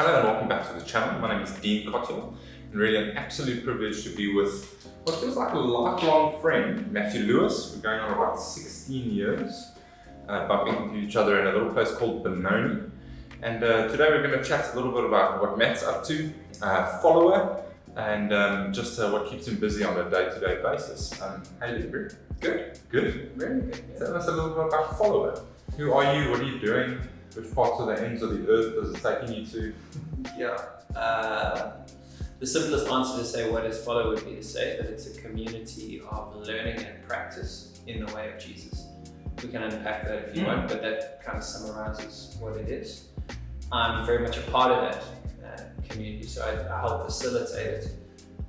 Hello and welcome back to the channel. My name is Dean Cottiel, and really an absolute privilege to be with what feels like a lifelong friend, Matthew Lewis. We're going on about 16 years, bumping into each other in a little place called Benoni. And today we're going to chat a little bit about what Matt's up to, follower, and just what keeps him busy on a day-to-day basis. Hey, Libri. Good. Good? Very good. Yeah. Tell us a little bit about follower. Who are you? What are you doing? Which parts of the ends of the earth is it taking you to? Yeah. The simplest answer to say what is follow would be to say that it's a community of learning and practice in the way of Jesus. We can unpack that if you want, but that kind of summarizes what it is. I'm very much a part of that community, so I help facilitate it,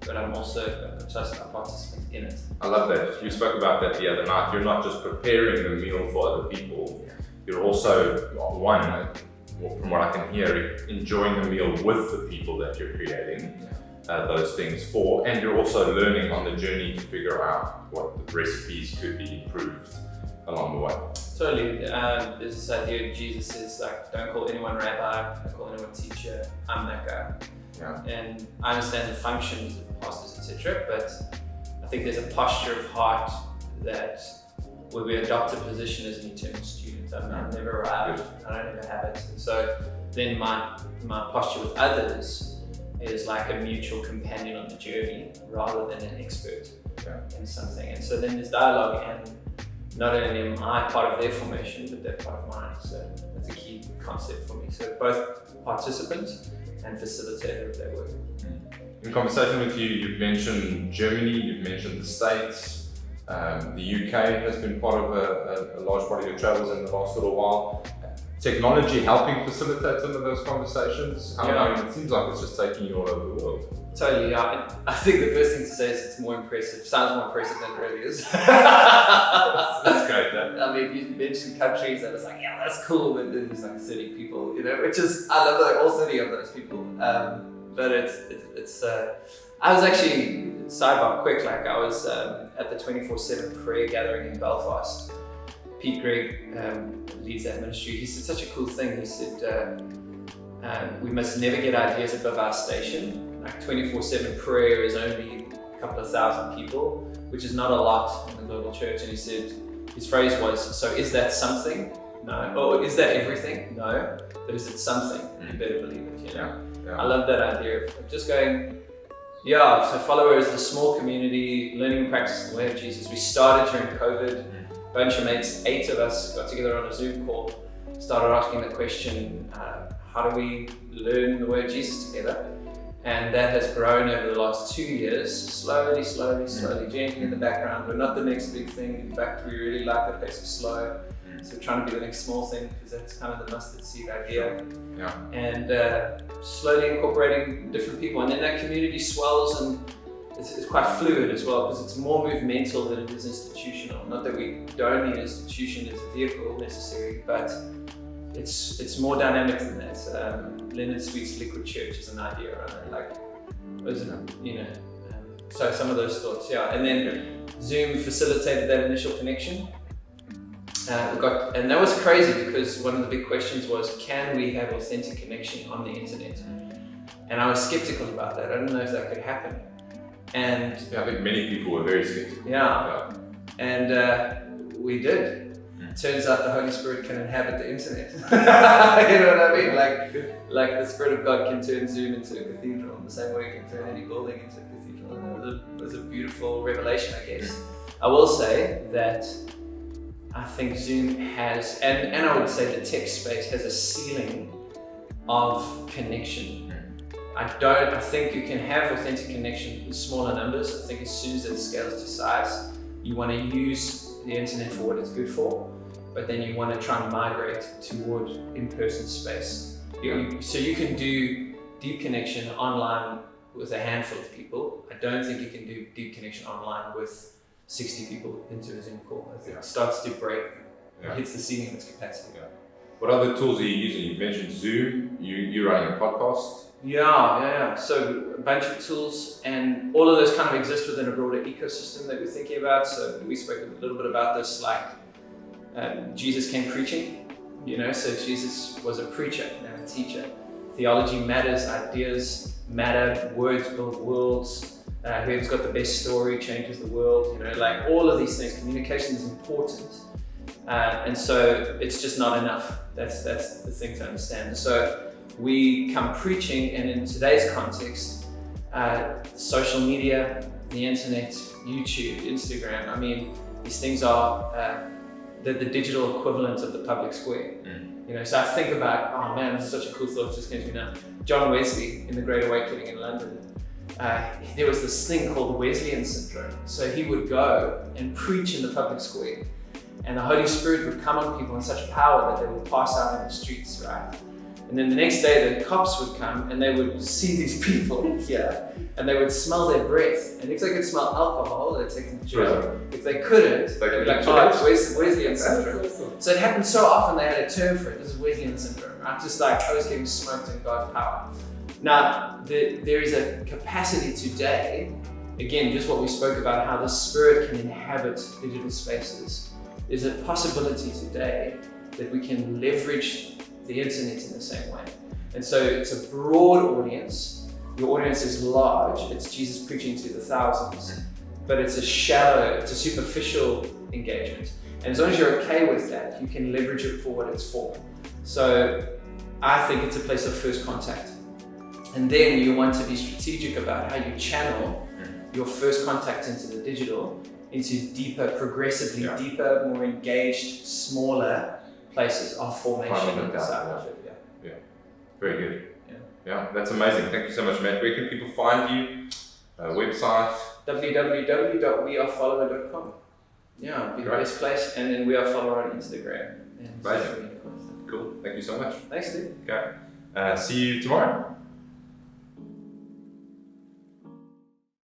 but I'm also a participant in it. I love that. We spoke about that the other night. You're not just preparing the meal for other people, you're also, from what I can hear, enjoying the meal with the people that you're creating those things for, and you're also learning on the journey to figure out what the recipes could be improved along the way. Totally. There's this idea of Jesus is like, don't call anyone rabbi, don't call anyone teacher, I'm that guy. Yeah. And I understand the functions of pastors, etc., but I think there's a posture of heart that where we adopt a position as an eternal student. I've never arrived, I don't ever have it. And so then my posture with others is like a mutual companion on the journey rather than an expert in something. And so then there's dialogue, and not only am I part of their formation, but they're part of mine. So that's a key concept for me. So both participant and facilitator of their work. In conversation with you, you've mentioned Germany, you've mentioned the States. The UK has been part of a large part of your travels in the last little while. Technology helping facilitate some of those conversations. It seems like it's just taking you all over the world. Totally, yeah. I think the first thing to say is it's more impressive. Sounds more impressive than it really is. That's great. I mean, you mentioned countries and it's like, yeah, that's cool, but then there's like 30 people, which is, I love like all 30 of those people. But it's I was actually, sidebar quick, like I was at the 24/7 prayer gathering in Belfast. Pete Gregg leads that ministry. He said such a cool thing. He said, we must never get ideas above our station. Like 24/7 prayer is only a couple of thousand people, which is not a lot in the global church. And he said, his phrase was, so is that something? No. Or is that everything? No. But is it something? You better believe it. Yeah. I love that idea of just going, so follower is a small community, learning and practicing the way of Jesus. We started during COVID. A bunch of mates, 8 of us, got together on a Zoom call, started asking the question, how do we learn the way of Jesus together? And that has grown over the last 2 years, slowly, gently in the background. We're not the next big thing. In fact, we really like the pace of slow. So we're trying to be the next small thing, because that's kind of the mustard seed idea. Yeah. And slowly incorporating different people. And then that community swells, and it's quite fluid as well, because it's more movemental than it is institutional. Not that we don't need institution as a vehicle necessary, but it's more dynamic than that. Leonard Sweet's Liquid Church is an idea around it, like, so some of those thoughts, And then Zoom facilitated that initial connection. And that was crazy, because one of the big questions was, can we have authentic connection on the internet? And I was skeptical about that. I didn't know if that could happen. And I think many people were very skeptical. And we did. Turns out the Holy Spirit can inhabit the internet. You know what I mean? Like the Spirit of God can turn Zoom into a cathedral in the same way it can turn any building into a cathedral. And it was a beautiful revelation, I guess. I will say that I think Zoom has, and I would say the tech space has a ceiling of connection. I think you can have authentic connection in smaller numbers. I think as soon as it scales to size, you want to use the internet for what it's good for, but then you want to try and migrate toward in-person space. So you can do deep connection online with a handful of people. I don't think you can do deep connection online with 60 people into a Zoom call. It starts to break, it hits the ceiling of its capacity. What other tools are you using? You mentioned Zoom, you're running a podcast. Yeah. So a bunch of tools, and all of those kind of exist within a broader ecosystem that we're thinking about. So we spoke a little bit about this, like Jesus came preaching, so Jesus was a preacher and a teacher. theology matters, ideas matter, words build worlds. Whoever's got the best story changes the world. You know, like all of these things. Communication is important, and so it's just not enough. That's the thing to understand. And so we come preaching, and in today's context, social media, the internet, YouTube, Instagram. I mean, these things are the digital equivalent of the public square. You know, so I think about, oh man, this is such a cool thought just came to me now. John Wesley in the Great Awakening in London, there was this thing called Wesleyan syndrome. So he would go and preach in the public square, and the Holy Spirit would come on people in such power that they would pass out in the streets, right? And then the next day the cops would come and they would see these people here, and they would smell their breath. And if they could smell alcohol, they'd take them to jail. If they couldn't, they'd be like, oh, it's Wesleyan syndrome. So it happened so often they had a term for it. This is Wesleyan syndrome, right? Just like I was getting smoked in God's power. Now, there is a capacity today, again, just what we spoke about, how the Spirit can inhabit digital spaces. There's a possibility today that we can leverage the internet in the same way. And so it's a broad audience. Your audience is large. It's Jesus preaching to the thousands, but it's a shallow, it's a superficial engagement. And as long as you're okay with that, you can leverage it for what it's for. So I think it's a place of first contact. And then you want to be strategic about how you channel your first contact into the digital, into deeper, progressively deeper, more engaged, smaller places of formation and discipleship. Yeah. Very good. Yeah, that's amazing. Thank you so much, Matt. Where can people find you? Website? www.wearefollower.com. Yeah, be the best place. And then We Are Follower on Instagram. Amazing. Cool. Thank you so much. Thanks, dude. Okay. See you tomorrow.